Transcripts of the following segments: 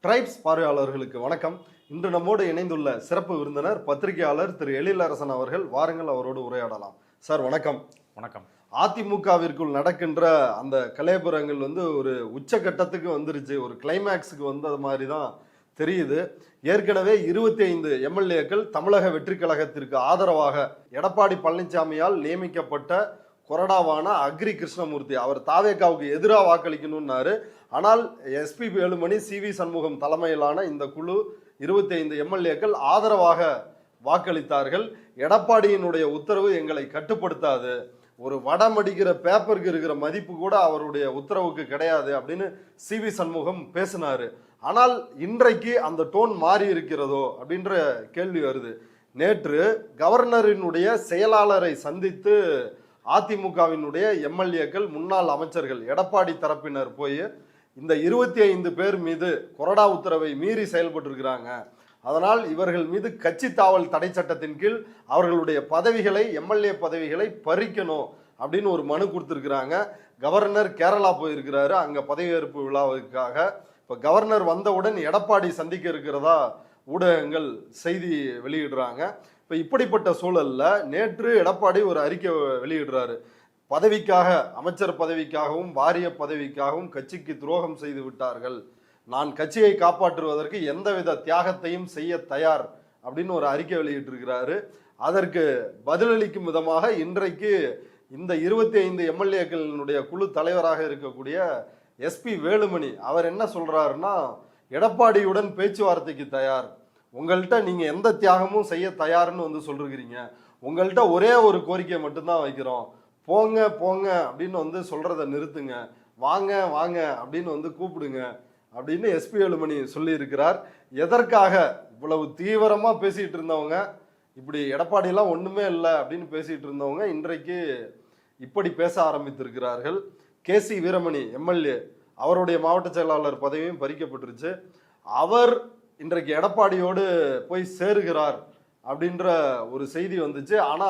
Tribes பார்வையாளர்களுக்கு வணக்கம். இன்று நம்மோடு இணைந்துள்ள சிறப்பு விருந்தினர் பத்திரிகையாளர் திரு எழிலரசன் அவர்கள். வாருங்கள், அவரோடு உரையாடலாம். சார் வணக்கம். வணக்கம். அதிமுகவிற்குள் நடக்கின்ற அந்த கலைபுரங்கள் ஒரு உச்சகட்டத்துக்கு வந்துருச்சு, ஒரு கிளைமேக்ஸுக்கு வந்தது மாதிரி தான் தெரியுது. ஏற்கனவே 25 எம்எல்ஏக்கள் தமிழக வெற்றி கழகத்திற்கு ஆதரவாக எடப்பாடி பழனிசாமியால் நியமிக்கப்பட்ட கொறடாவான அக்ரி கிருஷ்ணமூர்த்தி அவர் தாவேகாவுக்கு எதிராக வாக்களிக்கணும்னாரு. ஆனால் எஸ்பி வேலுமணி, சிவி சண்முகம் தலைமையிலான இந்த குழு 25 எம்எல்ஏக்கள் ஆதரவாக வாக்களித்தார்கள். எடப்பாடியினுடைய உத்தரவு எங்களை கட்டுப்படுத்தாது, ஒரு வடமடிக்கிற பேப்பருக்கு இருக்கிற மதிப்பு கூட அவருடைய உத்தரவுக்கு கிடையாது அப்படின்னு சிவி சண்முகம் பேசினாரு. ஆனால் இன்றைக்கு அந்த டோன் மாறி இருக்கிறதோ அப்படின்ற கேள்வி வருது. நேற்று கவர்னரினுடைய செயலாளரை சந்தித்து அதிமுகவினுடைய எம்எல்ஏக்கள், முன்னாள் அமைச்சர்கள், எடப்பாடி தரப்பினர் போய் இந்த 25 பேர் மீது கொறடா உத்தரவை மீறி செயல்பட்டு இருக்கிறாங்க, அதனால் இவர்கள் மீது கட்சி தாவல் தடை சட்டத்தின் கீழ் அவர்களுடைய பதவிகளை, எம்எல்ஏ பதவிகளை பறிக்கணும் அப்படின்னு ஒரு மனு கொடுத்துருக்குறாங்க. கவர்னர் கேரளா போயிருக்கிறாரு அங்க பதவியேற்பு விழாவுக்காக. இப்ப கவர்னர் வந்தவுடன் எடப்பாடி சந்திக்க இருக்கிறதா ஊடகங்கள் செய்தி வெளியிடுறாங்க. இப்ப இப்படிப்பட்ட சூழல்ல நேற்று எடப்பாடி ஒரு அறிக்கை வெளியிடுறாரு. பதவிக்காக, அமைச்சர் பதவிக்காகவும் வாரிய பதவிக்காகவும் கட்சிக்கு துரோகம் செய்து விட்டார்கள், நான் கட்சியை காப்பாற்றுவதற்கு எந்தவித தியாகத்தையும் செய்ய தயார் அப்படின்னு ஒரு அறிக்கை வெளியிட்டிருக்கிறாரு. அதற்கு பதிலளிக்கும் விதமாக இன்றைக்கு இந்த 25 எம்எல்ஏக்களினுடைய குழு தலைவராக இருக்கக்கூடிய எஸ்பி வேலுமணி அவர் என்ன சொல்றாருன்னா, எடப்பாடியுடன் பேச்சுவார்த்தைக்கு தயார், உங்கள்கிட்ட நீங்க எந்த தியாகமும் செய்ய தயார்னு சொல்றீங்க, உங்கள்கிட்ட ஒரே ஒரு கோரிக்கை மட்டும்தான் வைக்கிறோம், போங்க போங்க அப்படின்னு சொல்றதை நிறுத்துங்க, வாங்க வாங்க அப்படின்னு கூப்பிடுங்க அப்படின்னு எஸ்பி வேலுமணி சொல்லி இருக்கிறார். எதற்காக இவ்வளவு தீவிரமா பேசிட்டு இருந்தவங்க, இப்படி எடப்பாடியெல்லாம் ஒண்ணுமே இல்லை அப்படின்னு பேசிட்டு இருந்தவங்க இன்றைக்கு இப்படி பேச ஆரம்பித்திருக்கிறார்கள். கேசி வீரமணி எம்எல்ஏ, அவருடைய மாவட்ட செயலாளர் பதவியும் பறிக்கப்பட்டுருச்சு. அவர் இன்றைக்கு எடப்பாடியோடு போய் சேருகிறார் அப்படின்ற ஒரு செய்தி வந்துச்சு. ஆனா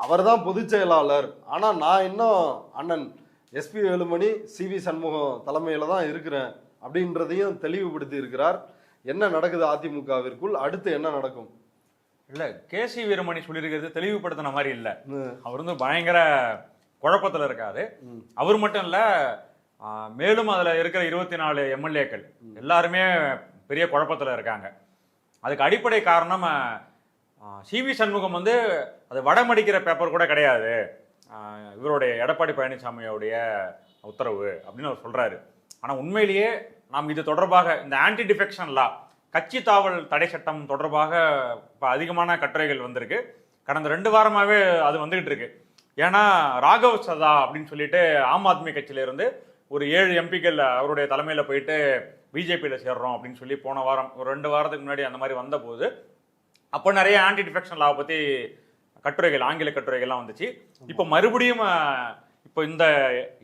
அவர் தான் பொதுச் செயலாளர், ஆனா நான் இன்னும் அண்ணன் எஸ்பி வேலுமணி, சிவி சண்முகம் தலைமையில தான் இருக்கிறேன் அப்படின்றதையும் தெளிவுபடுத்தி இருக்கிறார். என்ன நடக்குது அதிமுகவிற்குள், அடுத்து என்ன நடக்கும்? இல்ல, கேசி வீரமணி சொல்லியிருக்கிறது தெளிவுபடுத்தின மாதிரி இல்ல. அவர் பயங்கர குழப்பத்துல இருக்காரு. அவர் மட்டும் இல்ல, மேலும் அதுல இருக்கிற 24 எம்எல்ஏக்கள் எல்லாருமே பெரிய குழப்பத்துல இருக்காங்க. அதுக்கு அடிப்படை காரணம் சிவி சண்முகம் அது வடமடிக்கிற பேப்பர் கூட கிடையாது, இவருடைய எடப்பாடி பழனிசாமியோடைய உத்தரவு அப்படின்னு அவர் சொல்றாரு. ஆனா உண்மையிலேயே நாம் இது தொடர்பாக இந்த ஆன்டி டிஃபெக்ஷன் லா, கட்சி தாவல் தடை சட்டம் தொடர்பாக இப்போ அதிகமான கட்டுரைகள் வந்திருக்கு. கடந்த 2 வாரமாவே அது வந்துகிட்டு இருக்கு. ஏன்னா ராகவ் சதா அப்படின்னு சொல்லிட்டு ஆம் ஆத்மி கட்சியில இருந்து ஒரு 7 எம்பிக்கள் அவருடைய தலைமையில போயிட்டு பிஜேபியில சேர்றோம் அப்படின்னு சொல்லி போன வாரம் ஒரு 2 வாரத்துக்கு முன்னாடி அந்த மாதிரி வந்த போது அப்போ நிறைய ஆன்டி டிஃபெக்ஷன் லாவை பத்தி கட்டுரைகள், ஆங்கில கட்டுரைகள்லாம் வந்துச்சு. இப்போ மறுபடியும் இப்போ இந்த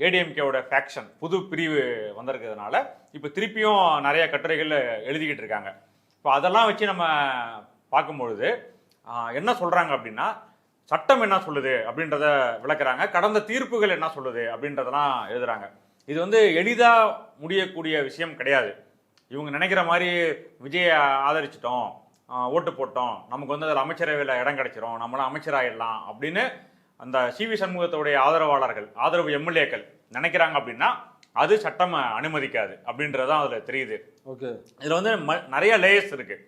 ஏடிஎம்கேவோட ஃபேக்ஷன் புது பிரிவு வந்திருக்கிறதுனால இப்போ திருப்பியும் நிறைய கட்டுரைகள் எழுதிக்கிட்டு இருக்காங்க. இப்போ அதெல்லாம் வச்சு நம்ம பார்க்கும்பொழுது என்ன சொல்றாங்க அப்படின்னா, சட்டம் என்ன சொல்லுது அப்படின்றத விளக்குறாங்க, கடந்த தீர்ப்புகள் என்ன சொல்லுது அப்படின்றதெல்லாம் எழுதுறாங்க. இது எளிதா முடியக்கூடிய விஷயம் கிடையாது. இவங்க நினைக்கிற மாதிரி விஜயை ஆதரிச்சிட்டோம், ஓட்டு போட்டோம், நமக்கு அதில் அமைச்சரவையில் இடம் கிடைச்சிரும், நம்மளாம் அமைச்சராகிடலாம் அப்படின்னு அந்த சிவி சண்முகத்துடைய ஆதரவாளர்கள், ஆதரவு எம்எல்ஏக்கள் நினைக்கிறாங்க அப்படின்னா அது சட்டம் அனுமதிக்காது அப்படின்றதான் அதுல தெரியுது. இதுல நிறைய லேயர்ஸ் இருக்கு.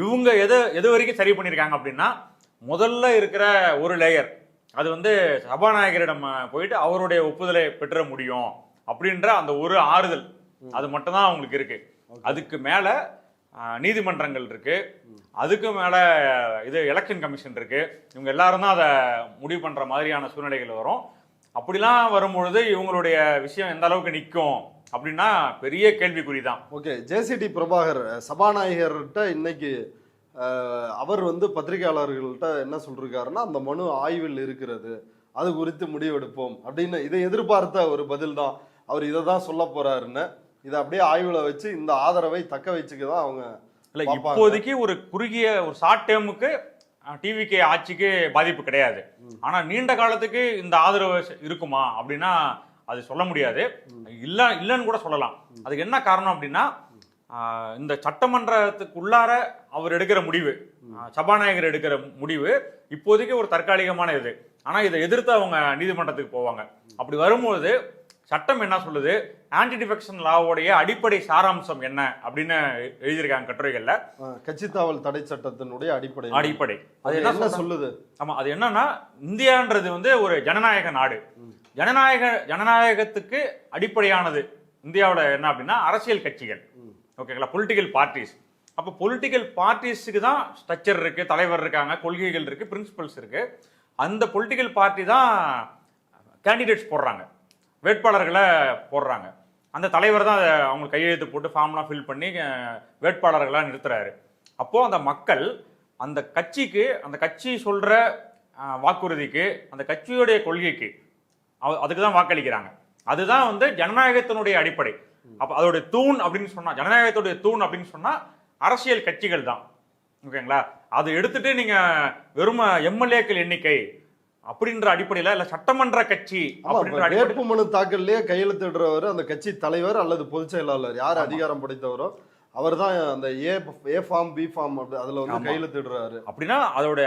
இவங்க எது வரைக்கும் சரி பண்ணியிருக்காங்க அப்படின்னா, முதல்ல இருக்கிற ஒரு லேயர் அது சபாநாயகரிடம் போயிட்டு அவருடைய ஒப்புதலை பெற்ற முடியும் அப்படின்ற அந்த ஒரு ஆறுதல், அது மட்டும் தான் அவங்களுக்கு இருக்கு. அதுக்கு மேல நீதிமன்றங்கள் இருக்கு, அதுக்கு மேல இது எலெக்ஷன் கமிஷன் இருக்கு. இவங்க எல்லாரும் தான் அதை முடிவு பண்ற மாதிரியான சூழ்நிலைகள் வரும். அப்படிலாம் வரும்பொழுது இவங்களுடைய விஷயம் எந்த அளவுக்கு நிற்கும் அப்படின்னா பெரிய கேள்விக்குறி தான். ஓகே, ஜேசிடி பிரபாகர் சபாநாயகர்கிட்ட இன்னைக்கு அவர் பத்திரிகையாளர்கள்ட்ட என்ன சொல்றாருன்னா, அந்த மனு ஆய்வில் இருக்கிறது, அது குறித்து முடிவெடுப்போம் அப்படின்னு. இதை எதிர்பார்த்த ஒரு பதில் தான். அவர் இதை தான் சொல்ல போறாருன்னு, இதை அப்படியே ஆய்வுல வச்சு இந்த ஆதரவை தக்க வச்சுக்கதான் அவங்க. இல்ல, இப்போதைக்கு ஒரு குறுகிய ஒரு ஷார்ட் டேர்முக்கு டிவிகே ஆட்சிக்கு பாதிப்பு கிடையாது. ஆனா நீண்ட காலத்துக்கு இந்த ஆதரவு இருக்குமா அப்படின்னா அது சொல்ல முடியாது. இல்லைன்னு கூட சொல்லலாம். அதுக்கு என்ன காரணம் அப்படின்னா, இந்த சட்டமன்றத்துக்குள்ளார அவர் எடுக்கிற முடிவு, சபாநாயகர் எடுக்கிற முடிவு இப்போதைக்கு ஒரு தற்காலிகமான இது. ஆனா இதை எதிர்த்து அவங்க நீதிமன்றத்துக்கு போவாங்க. அப்படி வரும்போது சட்டம் என்ன சொல்லுது, ஆன்டி டிஃபெக்ஷன் லாவோடைய அடிப்படை சாராம்சம் என்ன அப்படின்னு எழுதியிருக்காங்க கட்டுரைகள்ல. கட்சி தாவல் தடை சட்டத்தினுடைய அடிப்படை அது என்ன சொல்லுது? ஆமா, அது என்னன்னா, இந்தியான்றது வந்து ஒரு ஜனநாயக நாடு. ஜனநாயகத்துக்கு அடிப்படையானது இந்தியாவோட என்ன அப்படின்னா அரசியல் கட்சிகள். ஓகேங்களா, பொலிட்டிக்கல் பார்ட்டிஸ். அப்போ பொலிட்டிக்கல் பார்ட்டிஸுக்கு தான் ஸ்ட்ரக்சர் இருக்கு, தலைவர் இருக்காங்க, கொள்கைகள் இருக்கு, பிரின்சிபல்ஸ் இருக்கு. அந்த பொலிட்டிக்கல் பார்ட்டி தான் கேண்டிடேட்ஸ் போடுறாங்க, வேட்பாளர்களை போடுறாங்க. அந்த தலைவர் தான் அவங்க கையெழுத்து போட்டு ஃபார்ம்லாம் ஃபில் பண்ணி வேட்பாளர்களாக நிறுத்துறாரு. அப்போ அந்த மக்கள் அந்த கட்சிக்கு, அந்த கட்சி சொல்ற வாக்குறுதிக்கு, அந்த கட்சியுடைய கொள்கைக்கு, அதுக்கு தான் வாக்களிக்கிறாங்க. அதுதான் வந்து ஜனநாயகத்தினுடைய அடிப்படை. அப்ப அதோடைய தூண் அப்படின்னு சொன்னா, ஜனநாயகத்துடைய தூண் அப்படின்னு சொன்னா அரசியல் கட்சிகள் தான். ஓகேங்களா, அதை எடுத்துட்டு நீங்க வெறும் எம்எல்ஏக்கள் எண்ணிக்கை அப்படின்ற அடிப்படையில இல்ல சட்டமன்ற கட்சி அப்படின்ற வேட்பு மனு தாக்கல்லையே கையெழுத்திடுறவர் அந்த கட்சி தலைவர் அல்லது பொதுச் செயலாளர், யார் அதிகாரம் படைத்தவரோ அவர் தான் அந்த ஏ ஃபார்ம் பி ஃபார்ம் அதுல வந்து கையெழுத்திடுறாரு. அப்படின்னா அதோட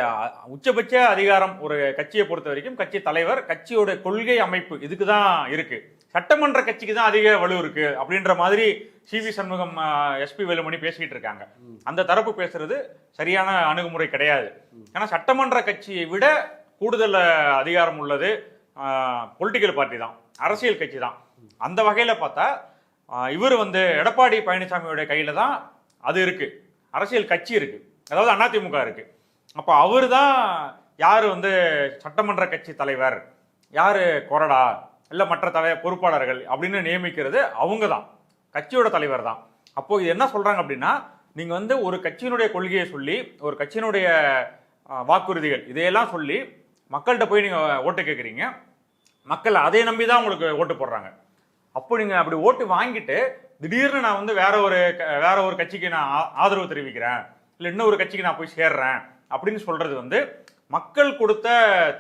உச்சபட்ச அதிகாரம் ஒரு கட்சியை பொறுத்த வரைக்கும் கட்சி தலைவர், கட்சியோட கொள்கை அமைப்பு இதுக்கு தான் இருக்கு. சட்டமன்ற கட்சிக்கு தான் அதிக வலு இருக்கு அப்படின்ற மாதிரி சிவி சண்முகம், எஸ்பி வேலுமணி பேசிக்கிட்டு இருக்காங்க. அந்த தரப்பு பேசுறது சரியான அணுகுமுறை கிடையாது. ஏன்னா சட்டமன்ற கட்சியை விட கூடுதல் அதிகாரம் உள்ளது பொலிட்டிக்கல் பார்ட்டி தான், அரசியல் கட்சி தான். அந்த வகையில பார்த்தா இவர் வந்து எடப்பாடி பழனிசாமியோட கையில தான் அது இருக்கு, அரசியல் கட்சி இருக்கு, அதாவது அதிமுக இருக்கு. அப்ப அவரு தான் யாரு வந்து சட்டமன்ற கட்சி தலைவர், யாரு கொறடா இல்ல மற்ற பொறுப்பாளர்கள் அப்படின்னு நியமிக்கிறது அவங்க தான், கட்சியோட தலைவர் தான். அப்போ இது என்ன சொல்றாங்க அப்படின்னா, நீங்க வந்து ஒரு கட்சியினுடைய கொள்கையை சொல்லி, ஒரு கட்சியினுடைய வாக்குறுதிகள் இதையெல்லாம் சொல்லி மக்கள்கிட்ட போய் நீங்க ஓட்டு கேட்குறீங்க, மக்கள் அதை நம்பி தான் உங்களுக்கு ஓட்டு போடுறாங்க. அப்போ நீங்க அப்படி ஓட்டு வாங்கிட்டு திடீர்னு நான் வந்து வேற ஒரு கட்சிக்கு நான் ஆதரவு தெரிவிக்கிறேன், இல்லை இன்னொரு கட்சிக்கு நான் போய் சேர்றேன் அப்படின்னு சொல்றது வந்து மக்கள் கொடுத்த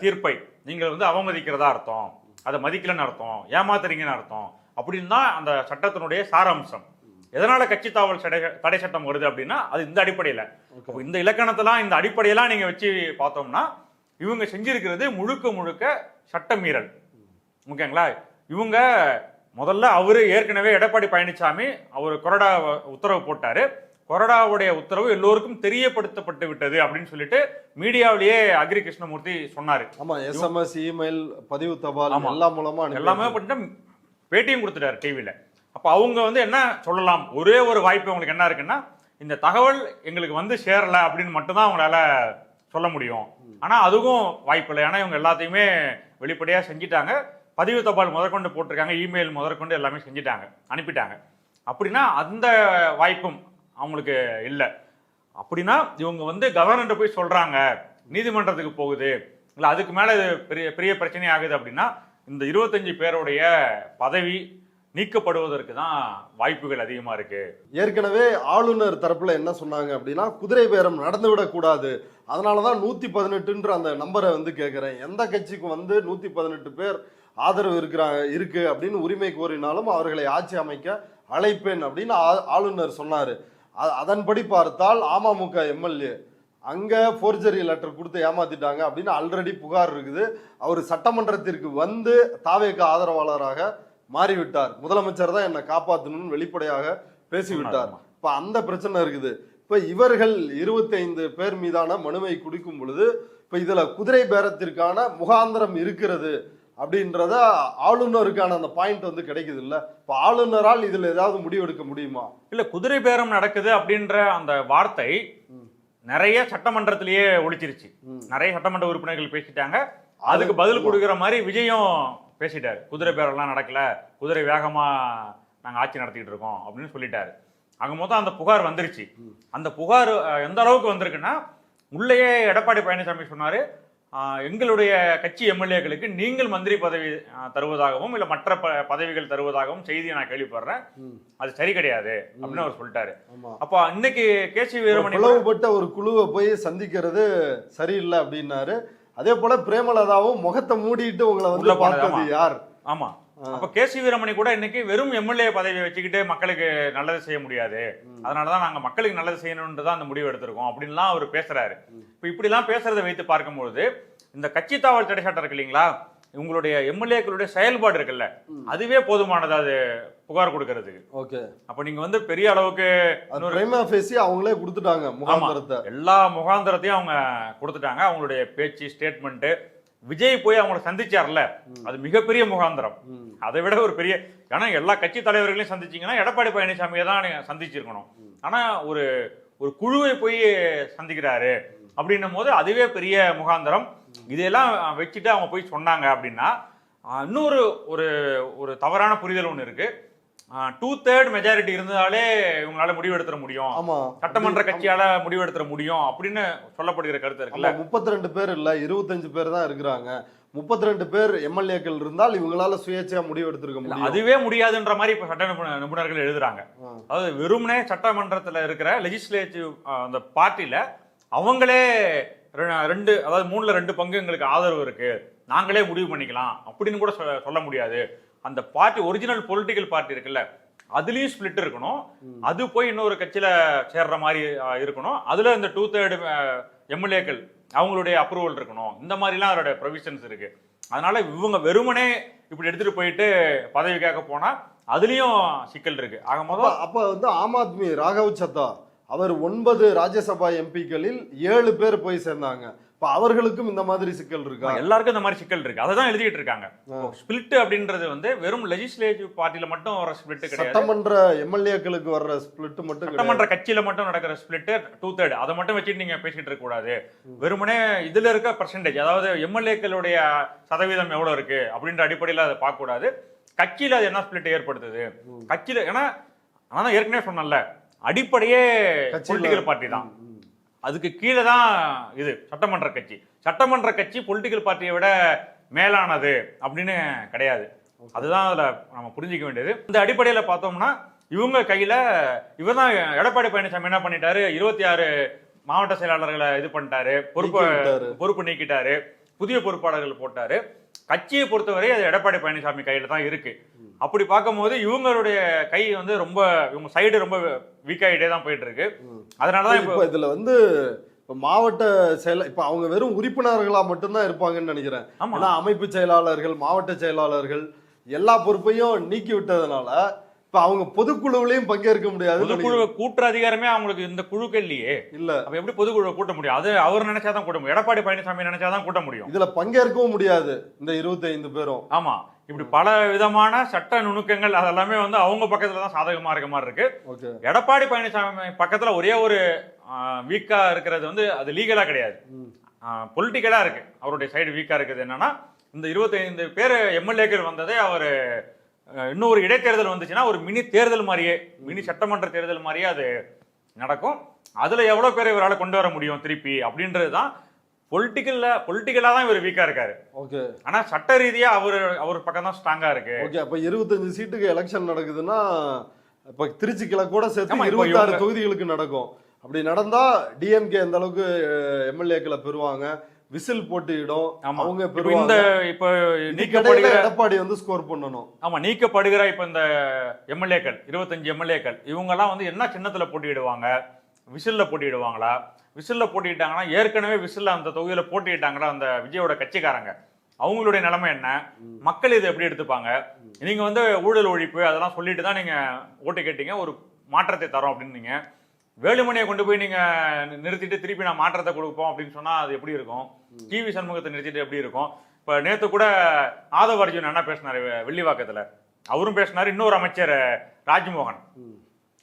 தீர்ப்பை நீங்கள் வந்து அவமதிக்கிறதா அர்த்தம், அதை மதிக்கலன்னு அர்த்தம், ஏமாத்துறீங்கன்னு அர்த்தம் அப்படின்னு தான் அந்த சட்டத்தினுடைய சாராம்சம். எதனால கட்சி தாவல் தடை சட்டம் வருது அப்படின்னா அது இந்த அடிப்படையில். இந்த இலக்கணத்தெல்லாம், இந்த அடிப்படையெல்லாம் நீங்க வச்சு பார்த்தோம்னா இவங்க செஞ்சிருக்கிறது முழுக்க முழுக்க சட்ட மீறல். ஓகேங்களா, இவங்க முதல்ல அவரு ஏற்கனவே எடப்பாடி பழனிசாமி அவர் கொறடா உத்தரவு போட்டாரு, கொறடாவுடைய உத்தரவு எல்லோருக்கும் தெரியப்படுத்தப்பட்டு விட்டது அப்படின்னு சொல்லிட்டு மீடியாவிலேயே அக்ரி கிருஷ்ணமூர்த்தி சொன்னாரு. ஆமா, எஸ்எம்எஸ், இமெயில், பதிவு தபால் எல்லாம் மூலமா எல்லாமே பண்ணிட்டு பேட்டியும் கொடுத்துட்டாரு டிவியில. அப்ப அவங்க வந்து என்ன சொல்லலாம், ஒரே ஒரு வாய்ப்பு அவங்களுக்கு என்ன இருக்குன்னா, இந்த தகவல் எங்களுக்கு வந்து சேரல அப்படின்னு மட்டும்தான் அவங்களால சொல்ல முடியும். ஆனா அதுவும் வாய்ப்பு இல்லை, ஏன்னா இவங்க எல்லாத்தையுமே வெளிப்படையா செஞ்சிட்டாங்க. பதிவு தபால் முதற்கொண்டு போட்டிருக்காங்க, இமெயில் முதற்கொண்டு எல்லாமே செஞ்சுட்டாங்க, அனுப்பிட்டாங்க. அப்படின்னா அந்த வாய்ப்பும் அவங்களுக்கு இல்லை. அப்படின்னா இவங்க வந்து கவர்னர் போய் சொல்றாங்க, நீதிமன்றத்துக்கு போகுது, இல்லை அதுக்கு மேல பெரிய பெரிய பிரச்சனை ஆகுது அப்படின்னா இந்த 25 பேருடைய பதவி நீக்கப்படுவதற்கு தான் வாய்ப்புகள் அதிகமா இருக்கு. ஏற்கனவே ஆளுநர் தரப்புல என்ன சொன்னாங்க அப்படின்னா, குதிரை பேரம் நடந்துவிடக் கூடாது, அதனாலதான் 118ன்ற அந்த நம்பரை வந்து கேட்கிறேன். எந்த கட்சிக்கும் வந்து 118 பேர் ஆதரவு இருக்கு அப்படின்னு உரிமை கோரினாலும் அவர்களை ஆட்சி அமைக்க அழைப்பேன் அப்படின்னு ஆளுநர் சொன்னாரு. அதன்படி பார்த்தால் அமமுக எம்எல்ஏ அங்க போர்ஜரி லெட்டர் கொடுத்து ஏமாத்திட்டாங்க அப்படின்னு ஆல்ரெடி புகார் இருக்குது. அவர் சட்டமன்றத்திற்கு வந்து தாவேக ஆதரவாளராக மாறிவிட்டார். முதலமைச்சர் தான் என்னை காப்பாற்றணும்னு வெளிப்படையாக பேசிவிட்டார். இப்ப அந்த பிரச்சனை இருக்குது. இப்ப இவர்கள் 25 பேர் மீதான மனுவை குடிக்கும் பொழுது இப்ப இதுல குதிரை பேரத்திற்கான முகாந்திரம் இருக்கிறது அப்படின்றத ஆளுநருக்கான அந்த பாயிண்ட் வந்து கிடைக்குது இல்ல. இப்ப ஆளுநரால் இதுல ஏதாவது முடிவெடுக்க முடியுமா? இல்ல, குதிரை பேரம் நடக்குது அப்படின்ற அந்த வார்த்தை நிறைய சட்டமன்றத்திலேயே ஒழிச்சிருச்சு. நிறைய சட்டமன்ற உறுப்பினர்கள் பேசிட்டாங்க. அதுக்கு பதில் கொடுக்கிற மாதிரி விஜயும் பேசிட்டாரு. குதிரை பேரெல்லாம் நடக்கல, குதிரை வேகமா நாங்க ஆட்சி நடத்திட்டு இருக்கோம் அப்படின்னு சொல்லிட்டாரு. அங்க மொத்தம் அந்த புகார் வந்துருச்சு. அந்த புகார் எந்த அளவுக்கு வந்திருக்குன்னா, உள்ளேயே எடப்பாடி பழனிசாமி சொன்னாரு, எங்களுடைய கட்சி எம்எல்ஏக்களுக்கு நீங்கள் மந்திரி பதவி தருவதாகவும் இல்ல மற்ற பதவிகள் தருவதாகவும் செய்தியை நான் கேள்விப்படுறேன், அது சரி கிடையாது அப்படின்னு அவர் சொல்லிட்டாரு. அப்ப இன்னைக்கு கேசி வீரமணி பிளவுபட்ட ஒரு குழுவை போய் சந்திக்கிறது சரியில்லை அப்படின்னாரு. அதே போல பிரேமலதாவும் முகத்தை மூடிட்டு உங்களை வந்து பார்த்தது யார்? ஆமா, அப்ப கேசி வீரமணி கூட இன்னைக்கு வெறும் எம்எல்ஏ பதவியை வச்சுக்கிட்டு மக்களுக்கு நல்லது செய்ய முடியாது, அதனாலதான் நாங்க மக்களுக்கு நல்லது செய்யணும்னு தான் அந்த முடிவு எடுத்திருக்கோம் அப்படின்லாம் அவர் பேசுறாரு. இப்ப இப்படி எல்லாம் பேசுறதை வைத்து பார்க்கும்போது இந்த கட்சி தாவல் தடை சட்டம் இருக்கு இல்லைங்களா, உங்களுடைய எம்எல்ஏக்களுடைய செயல்பாடு இருக்குல்ல, அதுவே போதுமானது அது புகார் கொடுக்கறதுக்கு. ஓகே, அப்ப நீங்க வந்து பெரிய அளவுக்கு அவங்களே கொடுத்துட்டாங்க முகாந்திரத்தை, எல்லா முகாந்திரத்தையும் அவங்க கொடுத்துட்டாங்க. அவங்களுடைய பேச்சு, ஸ்டேட்மெண்ட், விஜய் போய் அவங்கள சந்திச்சார்ல, அது மிகப்பெரிய முகாந்திரம். அதை விட ஒரு பெரிய, ஏன்னா எல்லா கட்சி தலைவர்களையும் சந்திச்சீங்கன்னா எடப்பாடி பழனிசாமியை தான் சந்திச்சிருக்கணும். ஆனா ஒரு ஒரு குழுவை போய் சந்திக்கிறாரு அப்படின்னும் போது அதுவே பெரிய முகாந்திரம். இதெல்லாம் வச்சுட்டு அவங்க போய் சொன்னாங்க அப்படின்னா இன்னொரு ஒரு ஒரு தவறான புரிதல் ஒண்ணு இருக்கு. 2/3 மெஜாரிட்டி இருந்தாலே இவங்களால முடிவெடுத்துற முடியும், சட்டமன்ற கட்சியால முடிவெடுத்துற முடியும் அப்படின்னு சொல்லப்படுகிற கருத்து இருக்குல்ல. 32 பேர் இல்ல 25 பேர் தான் இருக்கிறாங்க. 32 பேர் எம்எல்ஏக்கள் இருந்தால் இவங்களால சுயேட்சையா முடிவு எடுத்திருக்க முடியும். அதுவே முடியாதுன்ற மாதிரி இப்ப சட்ட நிபுணர்கள் எழுதுறாங்க. அதாவது வெறுமனே சட்டமன்றத்துல இருக்கிற லெஜிஸ்லேட்டிவ் அந்த பார்ட்டில அவங்களே அதாவது 3/2 பங்கு எங்களுக்கு ஆதரவு இருக்கு, நாங்களே முடிவு பண்ணிக்கலாம் அப்படின்னு கூட சொல்ல முடியாது. அந்த பார்ட்டி ஒரிஜினல் பொலிட்டிக்கல் பார்ட்டி இருக்குல்ல, அதுலயும் ஸ்பிளிட் இருக்கணும், அது போய் இன்னொரு கட்சியில சேர்ற மாதிரி இருக்கணும், அதுல இந்த 2/3 எம்எல்ஏக்கள் அவங்களுடைய அப்ரூவல் இருக்கணும், இந்த மாதிரிலாம் அதோட ப்ரொவிஷன்ஸ் இருக்கு. அதனால இவங்க வெறுமனே இப்படி எடுத்துட்டு போயிட்டு பதவிக்காக போனா அதுலயும் சிக்கல் இருக்கு. ஆக மொத்தம் அப்ப வந்து ஆம் ஆத்மி ராகவ் சத்தா அவர் 9 ராஜ்யசபா எம்பிக்களில் 7 பேர் போய் சேர்ந்தாங்க. அவர்களுக்கும் இந்த மாதிரி சிக்கல் இருக்கா? எல்லாருக்கும் இந்த மாதிரி சிக்கல் இருக்கு, அதான் எழுதிட்டு இருக்காங்க. ஸ்பிளிட் அப்படின்றது வந்து வெறும் லெஜிஸ்லேட்டிவ் பார்ட்டில மட்டும் வர ஸ்பிளிட் கிடையாது, சட்டமன்ற எம்எல்ஏக்களுக்கு வர்ற ஸ்பிளிட் மட்டும், சட்டமன்ற கட்சியில மட்டும் நடக்கிற ஸ்பிளிட் 2/3 அதை மட்டும் வச்சுட்டு நீங்க பேசிட்டு இருக்க கூடாது. வெறுமனே இதுல இருக்க பெர்சன்டேஜ், அதாவது எம்எல்ஏக்களுடைய சதவீதம் எவ்வளவு இருக்கு அப்படின்ற அடிப்படையில் அதை பார்க்க கூடாது. கட்சியில அது என்ன ஸ்பிளிட் ஏற்படுத்துது கட்சியில, ஏன்னா நான் ஏற்கனவே சொன்னேன்ல, அடிப்படையே பொலிட்டிக்கல் பார்ட்டி தான், அதுக்கு கீழே தான் இது சட்டமன்ற கட்சி. சட்டமன்ற கட்சி பொலிட்டிக்கல் பார்ட்டியை விட மேலானது அப்படின்னு கிடையாது. அதுதான் அதுல நம்ம புரிஞ்சிக்க வேண்டியது. இந்த அடிப்படையில பார்த்தோம்னா இவங்க கையில இவர் தான் எடப்பாடி பழனிசாமி என்ன பண்ணிட்டாரு, 26 மாவட்ட செயலாளர்களை இது பண்ணிட்டாரு, பொறுப்பு நீக்கிட்டாரு, புதிய பொறுப்பாளர்கள் போட்டாரு. கட்சியை பொறுத்தவரை அது எடப்பாடி பழனிசாமி கையில தான் இருக்கு. அப்படி பார்க்கும்போது இவங்களுடைய கை வந்து ரொம்ப, இவங்க சைடு ரொம்ப வீக் ஆகிட்டே தான் போயிட்டு இருக்கு. அதனாலதான் இப்போ இதுல வந்து மாவட்ட செயல இப்ப அவங்க வெறும் உறுப்பினர்களா மட்டும்தான் இருப்பாங்கன்னு நினைக்கிறேன். ஆனா அமைப்பு செயலாளர்கள், மாவட்ட செயலாளர்கள் எல்லா பொறுப்பையும் நீக்கி விட்டதுனால இப்ப அவங்க பொதுக்குழுவிலையும் பங்கேற்க முடியாது. பொதுக்குழு கூட்டுற அதிகாரமே அவங்களுக்கு இந்த குழுக்கு இல்லையே. இல்ல, அப்ப எப்படி பொதுக்குழுவை கூட்ட முடியும்? அது அவர் நினைச்சாதான் கூட்ட முடியும், எடப்பாடி பழனிசாமி நினைச்சாதான் கூட்ட முடியும். இதுல பங்கேற்கவும் முடியாது இந்த 25 பேரும். ஆமா, இப்படி பல விதமான சட்ட நுணுக்கங்கள் அதெல்லாமே வந்து அவங்க பக்கத்துல தான் சாதகமா இருக்க மாதிரி இருக்கு. எடப்பாடி பழனிசாமி பக்கத்துல ஒரே ஒரு வீக்கா இருக்கிறது வந்து அது லீகலா கிடையாது, பொலிட்டிக்கலா இருக்கு. அவருடைய சைடு வீக்கா இருக்குது என்னன்னா, இந்த 25 பேர் எம்எல்ஏக்கள் வந்ததே அவரு இன்னும் ஒரு இடைத்தேர்தல் வந்துச்சுன்னா ஒரு மினி தேர்தல் மாதிரியே, மினி சட்டமன்ற தேர்தல் மாதிரியே அது நடக்கும். அதுல எவ்வளவு பேரை இவரால் கொண்டு வர முடியும் திருப்பி அப்படின்றதுதான் பொலிட்டிக்கலா தான் இவர் வீக்கா இருக்காரு. ஓகே, ஆனா சட்ட ரீதியா அவர் பக்கம் தான் ஸ்ட்ராங்கா இருக்கு. ஓகே, அப்ப 25 சீட்டுக்கு எலெக்ஷன் நடக்குதுன்னா இப்ப திருச்சி கிழக்கூட சேர்த்து 26 தொகுதிகளுக்கு நடக்கும். அப்படி நடந்தா டிஎம்கே எந்த அளவுக்கு எம்எல்ஏக்களை பெறுவாங்க, விசில் போட்டியிடும், அவங்க பெறுவாங்க. இப்ப நீக்கப்படுகிற எடப்பாடி வந்து ஸ்கோர் பண்ணணும். ஆமா, நீக்கப்படுகிற இப்ப இந்த எம்எல்ஏக்கள் 25 எம்எல்ஏக்கள் இவங்க எல்லாம் வந்து என்ன சின்னத்துல போட்டியிடுவாங்க, விசில்ல போட்டியிடுவாங்களா? விசில்ல போட்டிட்டாங்கன்னா, ஏற்கனவே விசில்ல அந்த தொகுதியில போட்டிட்டாங்களா அந்த விஜயோட கட்சிக்காரங்க, அவங்களுடைய நிலைமை என்ன, மக்கள் இதை எப்படி எடுத்துப்பாங்க? நீங்க வந்து ஊழல் ஒழிப்பு அதெல்லாம் சொல்லிட்டு தான் நீங்க ஓட்டு கேட்டீங்க, ஒரு மாற்றத்தை தரோம் அப்படின்னு. நீங்க வேலுமணியை கொண்டு போய் நீங்க நிறுத்திட்டு திருப்பி நான் மாற்றத்தை கொடுப்போம் அப்படின்னு சொன்னா அது எப்படி இருக்கும்? டிவி சண்முகத்தை நிறுத்திட்டு எப்படி இருக்கும்? இப்ப நேத்து கூட ஆதவ அர்ஜுன் என்ன பேசினாரு வெள்ளிவாக்கத்துல, அவரும் பேசினாரு. இன்னொரு அமைச்சர் ராஜ்மோகன்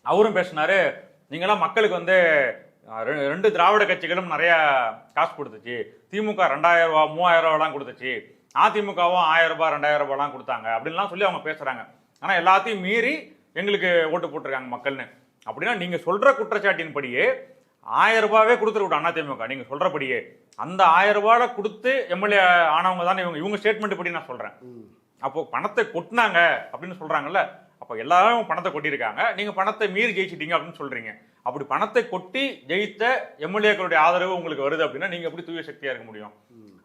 அவரும் பேசினாரு, நீங்களாம் மக்களுக்கு வந்து 2 திராவிட கட்சிகளும் நிறைய காசு கொடுத்துச்சு, திமுக 2000 ரூபா 3000 ரூபாலாம் கொடுத்துச்சு, அதிமுகவும் 1000 ரூபாய் 2000 ரூபாலாம் கொடுத்தாங்க அப்படின்லாம் சொல்லி அவங்க பேசுறாங்க. ஆனா எல்லாத்தையும் மீறி எங்களுக்கு ஓட்டு போட்டிருக்காங்க மக்கள்னு. அப்படின்னா நீங்க சொல்ற குற்றச்சாட்டின் படியே 1000 ரூபாவே கொடுத்துருக்கட்டும் அதிமுக, நீங்க சொல்றபடியே அந்த 1000 ரூபாய் கொடுத்து எம்எல்ஏ ஆனவங்க தான் இவங்க ஸ்டேட்மெண்ட் படி நான் சொல்றேன். அப்போ பணத்தை கொட்டினாங்க அப்படின்னு சொல்றாங்கல்ல, அப்ப எல்லாரும் பணத்தை கொட்டியிருக்காங்க, நீங்க பணத்தை மீறி ஜெயிச்சிட்டீங்க அப்படின்னு சொல்றீங்க. அப்படி பணத்தை கொட்டி ஜெயித்த எம்எல்ஏக்களுடைய ஆதரவு உங்களுக்கு வருது அப்படின்னா நீங்க எப்படி தூய சக்தியா இருக்க முடியும்?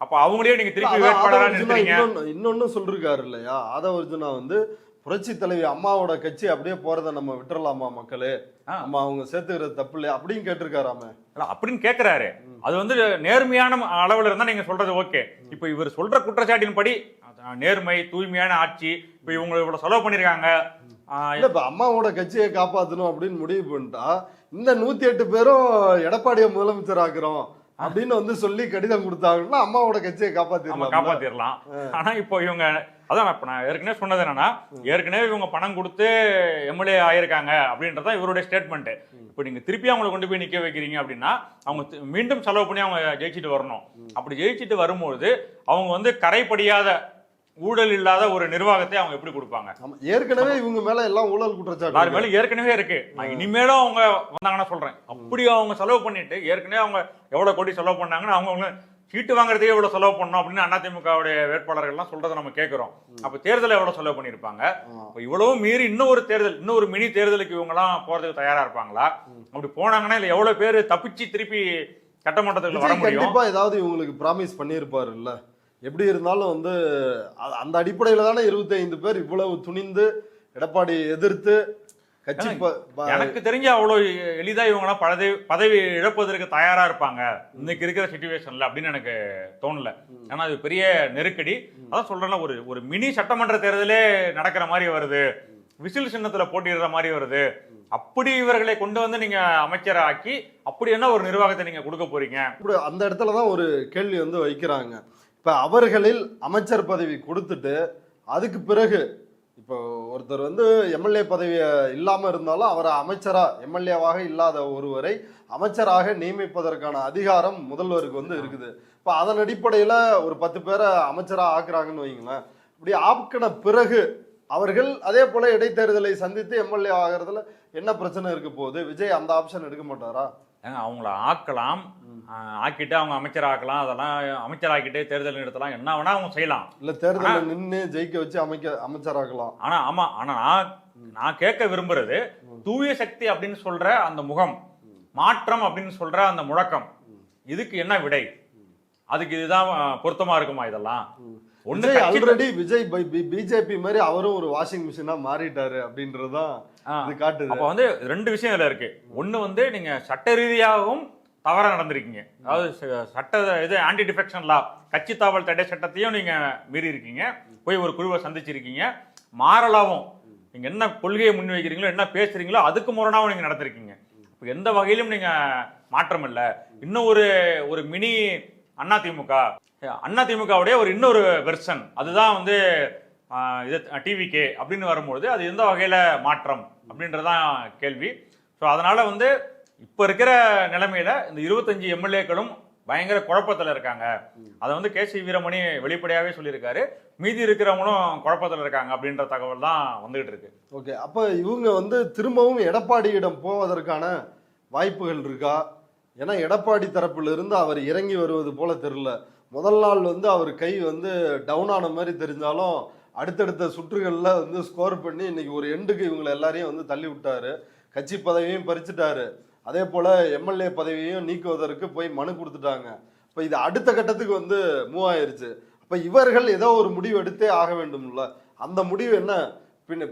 அப்ப அவங்களே நீங்க திருப்பி வேட்பாளரா நிறுத்துறீங்க. இன்னொன்னு சொல்லிருக்காரு இல்லையா, ஆதவர்ஜுனா வந்து புரட்சி தலைவி அம்மாவோட கட்சி அப்படியே போறதை நம்ம விட்டுறலாமா மக்களே, நம்ம அவங்க சேர்த்துக்கிறது தப்பு இல்லையா அப்படின்னு கேட்டிருக்காராம. அப்படின்னு கேட்கிறாரு. அது வந்து நேர்மையான அளவுல இருந்தா நீங்க சொல்றது ஓகே. இப்ப இவர் சொல்ற குற்றச்சாட்டின் படி நேர்மை தூய்மையான ஆட்சி, இப்ப இவங்க இவ்வளவு செலவு பண்ணிருக்காங்க, இப்ப அம்மாவோட கட்சியை காப்பாத்தணும் அப்படின்னு முடிவு பண்ணிட்டா இந்த 108 பேரும் எடப்பாடியை முதலமைச்சர் ஆக்குறோம் அப்படின்னு வந்து சொல்லி கடிதம் கொடுத்தாங்கன்னா அம்மாவோட கட்சியை காப்பாத்திரலாம். ஆனா இப்போ இவங்க அதான் இப்ப நான் ஏற்கனவே சொன்னது என்னன்னா, ஏற்கனவே இவங்க பணம் கொடுத்து எம்எல்ஏ ஆயிருக்காங்க அப்படின்றத இவருடைய ஸ்டேட்மெண்ட். இப்ப நீங்க திருப்பி அவங்களை கொண்டு போய் நிக்க வைக்கிறீங்க அப்படின்னா அவங்க மீண்டும் செலவு பண்ணி அவங்க ஜெயிச்சுட்டு வரணும். அப்படி ஜெயிச்சுட்டு வரும்போது அவங்க வந்து கரைப்படியாத ஊழல் இல்லாத ஒரு நிர்வாகத்தை அவங்க எப்படி கொடுப்பாங்க? ஏற்கனவே இவங்க மேல எல்லாம் ஊழல் குற்றச்சாட்டு மேல ஏற்கனவே இருக்கு. நான் இனிமேலும் அவங்க வந்தாங்கன்னா சொல்றேன், அப்படி அவங்க செலவு பண்ணிட்டு ஏற்கனவே அவங்க எவ்வளவு கோடி செலவு பண்ணாங்கன்னு அவங்க சீட்டு வாங்குறதுக்கே எவ்வளவு செலவு பண்ணணும் அப்படின்னு அதிமுகவுடைய வேட்பாளர்கள் எல்லாம் சொல்றதை நம்ம கேட்கிறோம். அப்ப தேர்தல் எவ்வளவு செலவு பண்ணிருப்பாங்க? இவ்வளவு மீறி இன்னொரு தேர்தல், இன்னொரு மினி தேர்தலுக்கு இவங்க எல்லாம் போறதுக்கு தயாரா இருப்பாங்களா? அப்படி போனாங்கன்னா இல்ல எவ்வளவு பேரு தப்பிச்சு திருப்பி சட்டமன்றத்துக்கு வர முடியும்? கண்டிப்பா ஏதாவது இவங்களுக்கு ப்ராமிஸ் பண்ணிருப்பாரு இல்ல. எப்படி இருந்தாலும் வந்து அந்த அடிப்படையில தானே 25 பேர் இவ்வளவு துணிந்து எடப்பாடி எதிர்த்து கட்சி. எனக்கு தெரிஞ்ச அவ்வளவு எளிதா இவங்க பதவி இழப்பதற்கு தயாரா இருப்பாங்க இன்னைக்கு இருக்கிற சிச்சுவேஷன்ல அப்படின்னு எனக்கு தோணல. ஏன்னா அது பெரிய நெருக்கடி. அதான் சொல்றேன்னா ஒரு மினி சட்டமன்ற தேர்தலே நடக்கிற மாதிரி வருது, விசில் சின்னத்துல போட்டிடுற மாதிரி வருது. அப்படி இவர்களை கொண்டு வந்து நீங்க அமைச்சராக்கி அப்படி என்ன ஒரு நிர்வாகத்தை நீங்க கொடுக்க போறீங்க? அந்த இடத்துலதான் ஒரு கேள்வி வந்து வைக்கிறாங்க. இப்ப அவர்களில் அமைச்சர் பதவி கொடுத்துட்டு அதுக்கு பிறகு இப்போ ஒருத்தர் வந்து எம்எல்ஏ பதவி இல்லாம இருந்தாலும் அவரை அமைச்சரா, எம்எல்ஏவாக இல்லாத ஒருவரை அமைச்சராக நியமிப்பதற்கான அதிகாரம் முதல்வருக்கு வந்து இருக்குது. இப்ப அதன் அடிப்படையில ஒரு 10 பேரை அமைச்சரா ஆக்குறாங்கன்னு வைங்களேன். இப்படி ஆக்கின பிறகு அவர்கள் அதே போல இடைத்தேர்தலை சந்தித்து எம்எல்ஏ ஆகிறதுல என்ன பிரச்சனை இருக்க போகுது? விஜய் அந்த ஆப்ஷன் எடுக்க மாட்டாரா? அவங்கள ஆக்கலாம், ஆக்கிட்டு அவங்க அமைச்சர் ஆக்கலாம், அதெல்லாம் அமைச்சர் ஆக்கிட்டு தேர்தல் நிறுத்தலாம், என்ன வேணா அவங்க செய்யலாம். இல்ல தேர்தல் நின்று ஜெயிக்க வச்சு அமைச்சராக்கலாம். ஆனா ஆமா, ஆனா நான் கேட்க விரும்புறது தூய சக்தி அப்படின்னு சொல்ற அந்த முகம், மாற்றம் அப்படின்னு சொல்ற அந்த முழக்கம், இதுக்கு என்ன விடை? அதுக்கு இதுதான் பொருத்தமா இருக்குமா? இதெல்லாம் ஆல்ரெடி விஜய் பிஜேபி மாதிரி அவரும் ஒரு வாஷிங் மிஷினா மாறிட்டாரு அப்படின்றதுதான் இது காட்டுது. அப்ப வந்து 2 விஷயம் இதுல இருக்கு. ஒண்ணு வந்து நீங்க சட்ட ரீதியாகவும் தவறா நடந்திருக்கீங்க. அதாவது சட்ட இது ஆன்டி டிஃபெக்ஷன் லா, கட்சி தாவல் தடை சட்டத்தையும் நீங்க மீறி இருக்கீங்க, போய் ஒரு குழுவை சந்திச்சிருக்கீங்க. மாறலாவும் நீங்க என்ன கொள்கையை முன்வைக்கிறீங்களோ, என்ன பேசுறீங்களோ அதுக்கு முரணாவும் நீங்க நடந்திருக்கீங்க. இப்ப எந்த வகையிலும் நீங்க மாற்றம் இல்லை. இன்னும் ஒரு மினி அதிமுகவுடைய ஒரு இன்னொரு வெர்ஷன், அதுதான் வந்து இது டிவிகே அப்படின்னு வரும்போது அது எந்த வகையில மாற்றம் அப்படின்றதான் கேள்வி. ஸோ அதனால வந்து இப்ப இருக்கிற நிலைமையில இந்த 25 எம்எல்ஏக்களும் பயங்கர குழப்பத்தில் இருக்காங்க. அதை வந்து கேசி வீரமணி வெளிப்படையாவே சொல்லியிருக்காரு. மீதி இருக்கிறவங்களும் குழப்பத்தில் இருக்காங்க அப்படின்ற தகவல் தான் வந்துகிட்டு இருக்கு. ஓகே, அப்ப இவங்க வந்து திரும்பவும் எடப்பாடியிடம் போவதற்கான வாய்ப்புகள் இருக்கா? ஏன்னா எடப்பாடி தரப்புல இருந்து அவர் இறங்கி வருவது போல தெரியல. முதல் நாள் வந்து அவர் கை வந்து டவுன் ஆன மாதிரி தெரிஞ்சாலும் அடுத்தடுத்த சுற்றுகள்ல வந்து ஸ்கோர் பண்ணி இன்னைக்கு ஒரு எண்டுக்கு இவங்களை எல்லாரையும் வந்து தள்ளி விட்டாரு. கட்சி பதவியும் பறிச்சுட்டாரு. அதே போல எம்எல்ஏ பதவியையும் நீக்குவதற்கு போய் மனு கொடுத்துட்டாங்க. இப்ப இது அடுத்த கட்டத்துக்கு வந்து மூவ் ஆயிருச்சு. அப்ப இவர்கள் ஏதோ ஒரு முடிவு எடுத்தே ஆக வேண்டும்ல. அந்த முடிவு என்ன?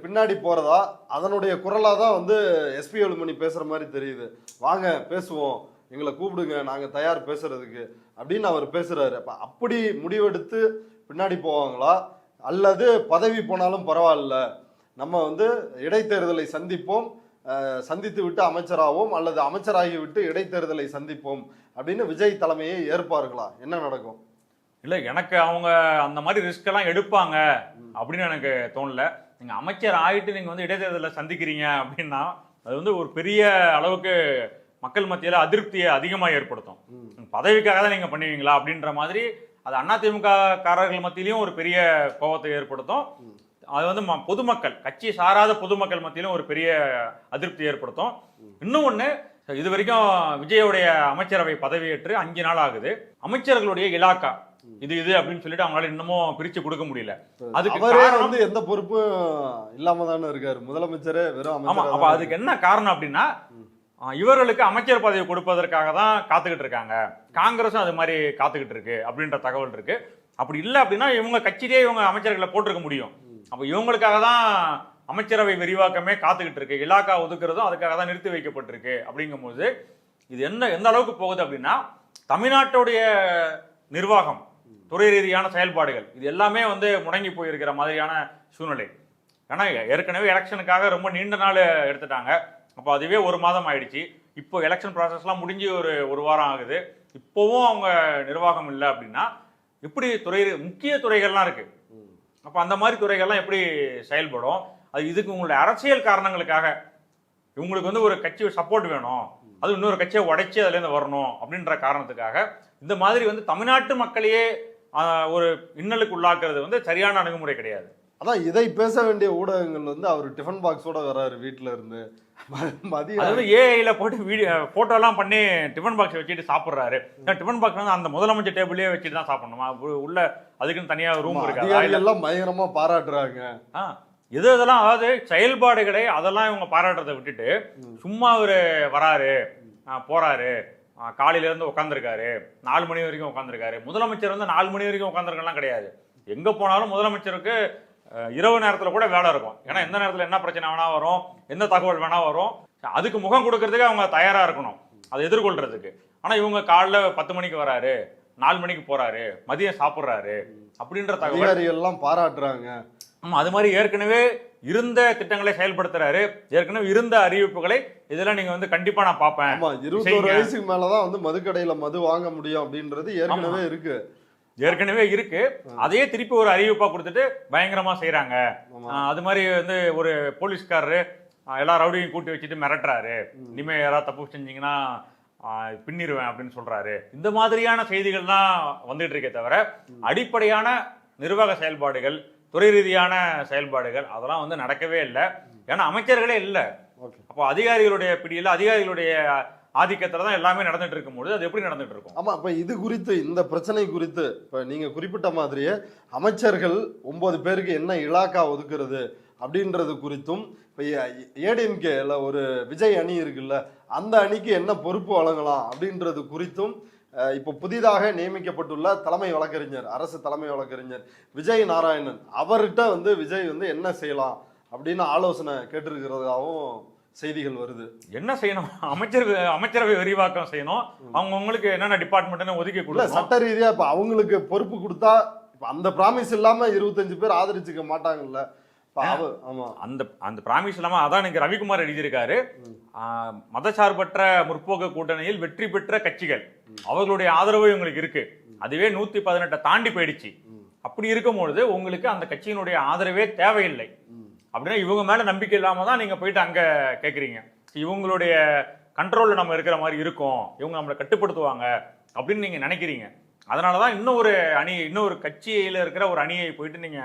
பின்னாடி போறதா? அதனுடைய குரலா தான் வந்து எஸ்பி வேலுமணி பேசுற மாதிரி தெரியுது. வாங்க பேசுவோம், எங்களை கூப்பிடுங்க, நாங்க தயார் பேசுறதுக்கு அப்படின்னு அவர் பேசுறாரு. அப்படி முடிவெடுத்து பின்னாடி போவாங்களா? அல்லது பதவி போனாலும் பரவாயில்ல, நம்ம வந்து இடைத்தேர்தலை சந்திப்போம், சந்தித்து விட்டு அமைச்சராகவும் அல்லது அமைச்சராகி விட்டு இடைத்தேர்தலை சந்திப்போம் அப்படின்னு விஜய் தலைமையை ஏற்பார்களா? என்ன நடக்கும்? இல்ல, எனக்கு அவங்க அந்த மாதிரி ரிஸ்க் எல்லாம் எடுப்பாங்க அப்படின்னு எனக்கு தோணல. நீங்க அமைச்சர் ஆகிட்டு நீங்க வந்து இடைத்தேர்தலில் சந்திக்கிறீங்க அப்படின்னா அது வந்து ஒரு பெரிய அளவுக்கு மக்கள் மத்தியில அதிருப்தியை அதிகமாக ஏற்படுத்தும். பதவிக்காக தான் நீங்க பண்ணுவீங்களா அப்படின்ற மாதிரி அது அதிமுக காரர்கள் மத்தியிலையும் ஒரு பெரிய கோபத்தை ஏற்படுத்தும். அது வந்து பொதுமக்கள், கட்சி சாராத பொதுமக்கள் மத்தியிலும் ஒரு பெரிய அதிருப்தி ஏற்படுத்தும். இன்னும் ஒண்ணு, இது வரைக்கும் விஜயோடைய அமைச்சரவை பதவியேற்று 5 நாள் ஆகுது. அமைச்சர்களுடைய இலாக்கா இது அப்படின்னு சொல்லிட்டு அவங்களால இன்னமும் பிரிச்சு கொடுக்க முடியல. அதுக்கு வந்து எந்த பொறுப்பும் இல்லாம தானே இருக்காரு முதலமைச்சரே, வெறும். ஆமா, அப்ப அதுக்கு என்ன காரணம் அப்படின்னா இவர்களுக்கு அமைச்சர் பதவி கொடுப்பதற்காக தான் காத்துக்கிட்டு இருக்காங்க. காங்கிரஸும் அது மாதிரி காத்துக்கிட்டு இருக்கு அப்படின்ற தகவல் இருக்கு. அப்படி இல்லை அப்படின்னா இவங்க கட்சியிலேயே இவங்க அமைச்சர்களை போட்டிருக்க முடியும். அப்போ இவங்களுக்காக தான் அமைச்சரவை விரிவாக்கமே காத்துக்கிட்டு இருக்கு. இலாக்கா ஒதுக்குறதும் அதுக்காக தான் நிறுத்தி வைக்கப்பட்டிருக்கு. அப்படிங்கும்போது இது எந்த அளவுக்கு போகுது அப்படின்னா தமிழ்நாட்டுடைய நிர்வாகம், துறை ரீதியான செயல்பாடுகள் இது எல்லாமே வந்து முடங்கி போயிருக்கிற மாதிரியான சூழ்நிலை. ஏன்னா ஏற்கனவே எலெக்ஷனுக்காக ரொம்ப நீண்ட நாள் எடுத்துட்டாங்க. அப்போ அதுவே 1 மாதம் ஆயிடுச்சு. இப்போ எலெக்ஷன் ப்ராசஸ்லாம் முடிஞ்சு ஒரு வாரம் ஆகுது. இப்போவும் அவங்க நிர்வாகம் இல்லை அப்படின்னா எப்படி முக்கிய துறைகள்லாம் இருக்கு. அப்போ அந்த மாதிரி துறைகள்லாம் எப்படி செயல்படும்? அது இதுக்கு உங்களுடைய அரசியல் காரணங்களுக்காக இவங்களுக்கு வந்து ஒரு கட்சி சப்போர்ட் வேணும், அது இன்னொரு கட்சியை உடைச்சி அதுலேருந்து வரணும் அப்படின்ற காரணத்துக்காக இந்த மாதிரி வந்து தமிழ்நாட்டு மக்களையே ஒரு இன்னலுக்கு உள்ளாக்குறது வந்து சரியான அணுகுமுறை கிடையாது. அதான் இதை பேச வேண்டிய ஊடகங்கள் வந்து அவர் டிஃபன் பாக்ஸோட வராரு வீட்டுல இருந்து மதியம். அதாவது ஏஐல போட்டு போட்டோ எல்லாம் பண்ணி டிஃபன் பாக்ஸ் வச்சுட்டு சாப்பிடுறாரு. டிஃபன் பாக்ஸ் வந்து அந்த முதலமைச்சர் டேபிளே வச்சுட்டு தான் சாப்பிடணுமா? உள்ள அதுக்குன்னு தனியா ரூம் இருக்கு. எல்லாம் பயங்கரமா பாராட்டுறாங்க. இதெல்லாம் அதாவது செயல்பாடுகளை அதெல்லாம் இவங்க பாராட்டுறதை விட்டுட்டு சும்மா அவரு வராரு போறாரு, காலையில இருந்து உட்காந்துருக்காரு, 4 மணி வரைக்கும் உட்காந்துருக்காரு. முதலமைச்சர் வந்து 4 மணி வரைக்கும் உட்காந்துருக்கலாம் கிடையாது. எங்க போனாலும் முதலமைச்சருக்கு இரவு நேரத்துல கூட வேலை இருக்கும். ஏன்னா எந்த நேரத்துல என்ன பிரச்சனை வேணா வரும், எந்த தகவல் வேணா வரும். அதுக்கு முகம் கொடுக்கறதுக்கு அவங்க தயாரா இருக்கணும், அதை எதிர்கொள்றதுக்கு. ஆனா இவங்க காலைல 10 மணிக்கு வராரு, 4 மணிக்கு போறாரு, மதியம் சாப்பிடுறாரு அப்படின்ற தகவல் எல்லாம் பாராட்டுறாங்க. ஆமா, அது மாதிரி ஏற்கனவே இருந்த திட்டங்களை செயல்படுத்துறாரு. ஏற்கனவே இருந்த அறிவிப்புகளை இதெல்லாம் நீங்க வந்து கண்டிப்பா நான் பார்ப்பேன். 21 வயசுக்கு மேலதான் வந்து மதுக்கடையில மது வாங்க முடியும் அப்படின்றது ஏற்கனவே இருக்கு. அதையே திருப்பி ஒரு அறிவிப்பா கொடுத்துட்டு பயங்கரமா செய்யறாங்க. அது மாதிரி வந்து ஒரு போலீஸ்காரரு எல்லா ரவுடியும் கூட்டி வச்சுட்டு மிரட்டுறாரு, இனிமே யாராவது தப்பு செஞ்சீங்கன்னா பின்னிருவேன் அப்படின்னு சொல்றாரு. இந்த மாதிரியான செய்திகள்லாம் வந்துட்டு இருக்கே தவிர அடிப்படையான நிர்வாக செயல்பாடுகள், துறை ரீதியான செயல்பாடுகள் அதெல்லாம் வந்து நடக்கவே இல்லை. ஏன்னா அமைச்சர்களே இல்லை. அப்போ அதிகாரிகளுடைய பிடியில், அதிகாரிகளுடைய ஆதிக்கத்துல தான் எல்லாமே நடந்துட்டு இருக்கும்போது அது எப்படி நடந்துட்டு இருக்கும்? ஆமா, இப்ப இது குறித்து, இந்த பிரச்சனை குறித்து இப்ப நீங்க குறிப்பிட்ட மாதிரியே அமைச்சர்கள் 9 பேருக்கு என்ன இலாக்கா ஒதுக்குறது அப்படின்றது குறித்தும், இப்ப ஏடிஎம்கேல ஒரு விஜய் அணி இருக்குல்ல, அந்த அணிக்கு என்ன பொறுப்பு வழங்கலாம் அப்படின்றது குறித்தும் இப்போ புதிதாக நியமிக்கப்பட்டுள்ள தலைமை வழக்கறிஞர், அரசு தலைமை வழக்கறிஞர் விஜய் நாராயணன் அவர்கிட்ட வந்து விஜய் வந்து என்ன செய்யலாம் அப்படின்னு ஆலோசனை கேட்டிருக்கிறதாவும் செய்திகள் வருது. என்ன செய்யணும்? அமைச்சரவை விரிவாக்கம் செய்யணும். அவங்களுக்கு என்னென்ன டிபார்ட்மெண்ட் ஒதுக்கி கொடுக்கணும். சட்ட ரீதியா இப்ப அவங்களுக்கு பொறுப்பு கொடுத்தா இப்ப அந்த பிராமிஸ் இல்லாம 25 பேர் ஆதரிச்சுக்க மாட்டாங்கல்ல. அந்த பிராமிஸ் இல்லாம அதான் எனக்கு ரவிக்குமார் எழுதியிருக்காரு. மதசார்பற்ற முற்போக்கு கூட்டணியில் வெற்றி பெற்ற கட்சிகள் அவர்களுடைய ஆதரவு உங்களுக்கு இருக்கு. அதுவே 118 தாண்டி போயிடுச்சு. அப்படி இருக்கும்பொழுது உங்களுக்கு அந்த கட்சியினுடைய ஆதரவே தேவையில்லை. அப்படின்னா இவங்க மேல நம்பிக்கை இல்லாம தான் நீங்க போயிட்டு அங்க கேக்குறீங்க. இவங்களுடைய கண்ட்ரோல்ல நம்ம இருக்கிற மாதிரி இருக்கும், இவங்க நம்மளை கட்டுப்படுத்துவாங்க அப்படின்னு நீங்க நினைக்கிறீங்க. அதனாலதான் இன்னொரு கட்சியில இருக்கிற ஒரு அணியை போயிட்டு நீங்க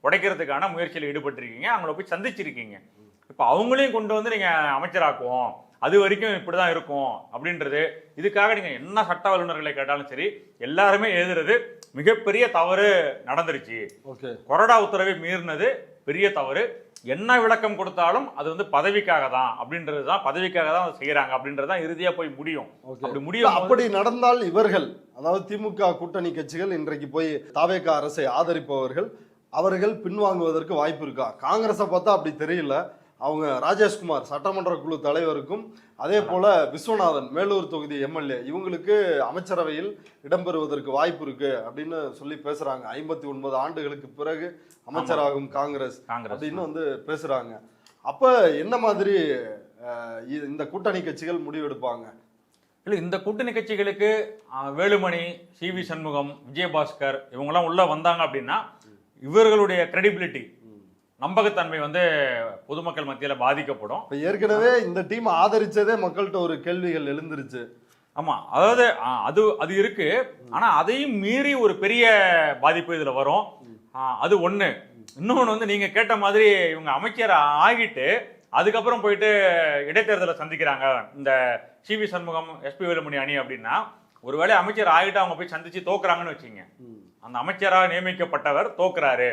உடைக்கிறதுக்கான முயற்சியில் ஈடுபட்டிருக்கீங்க, அவங்கள போய் சந்திச்சிருக்கீங்க. இப்ப அவங்களையும் கொண்டு வந்து நீங்க அமைச்சராக்குவோம், அது வரைக்கும் இப்படிதான் இருக்கும் அப்படின்றது. இதுக்காக நீங்க என்ன சட்ட வல்லுநர்களை கேட்டாலும் சரி, எல்லாருமே எழுதுறது மிகப்பெரிய தவறு நடந்துருச்சு, கொறடா உத்தரவை மீறினது பெரிய தவறு, என்ன விளக்கம் கொடுத்தாலும் அது வந்து பதவிக்காக தான் அப்படின்றதுதான், பதவிக்காக தான் செய்யறாங்க அப்படின்றதுதான் இறுதியா போய் முடியும். அப்படி நடந்தால் இவர்கள், அதாவது திமுக கூட்டணி கட்சிகள் இன்றைக்கு போய் தாவேகா அரசை ஆதரிப்பவர்கள் அவர்கள் பின்வாங்குவதற்கு வாய்ப்பு இருக்கா? காங்கிரஸை பார்த்தா அப்படி தெரியல. அவங்க ராஜேஷ்குமார் சட்டமன்ற குழு தலைவருக்கும் அதே போல விஸ்வநாதன் மேலூர் தொகுதி எம்எல்ஏ இவங்களுக்கு அமைச்சரவையில் இடம்பெறுவதற்கு வாய்ப்பு இருக்கு அப்படின்னு சொல்லி பேசுறாங்க. 59 ஆண்டுகளுக்கு பிறகு அமைச்சராகும் காங்கிரஸ் அப்படின்னு வந்து பேசுறாங்க. அப்ப என்ன மாதிரி இந்த கூட்டணி கட்சிகள் முடிவெடுப்பாங்க? இல்லை, இந்த கூட்டணி கட்சிகளுக்கு வேலுமணி, சி.வி. சண்முகம், விஜயபாஸ்கர் இவங்கெல்லாம் உள்ள வந்தாங்க அப்படின்னா இவர்களுடைய கிரெடிபிலிட்டி, நம்பகத்தன்மை வந்து பொதுமக்கள் மத்தியில பாதிக்கப்படும். ஏற்கனவே இந்த டீம் ஆதரிச்சதே மக்கள்கிட்ட ஒரு கேள்விகள் எழுந்துருச்சு. ஆமா, அதாவது அது இருக்கு. ஆனா அதையும் மீறி ஒரு பெரிய பாதிப்பு இதுல வரும். அது ஒண்ணு. இன்னொன்னு வந்து நீங்க கேட்ட மாதிரி இவங்க அமைச்சர் ஆகிட்டு அதுக்கப்புறம் போயிட்டு இடைத்தேர்தலை சந்திக்கிறாங்க இந்த சி.வி. சண்முகம், எஸ்.பி. வேலுமணி அணி அப்படின்னா, ஒருவேளை அமைச்சர் ஆகிட்டு அவங்க போய் சந்திச்சு தோக்குறாங்கன்னு வச்சுங்க, அந்த அமைச்சராக நியமிக்கப்பட்டவர் தோக்குறாரு,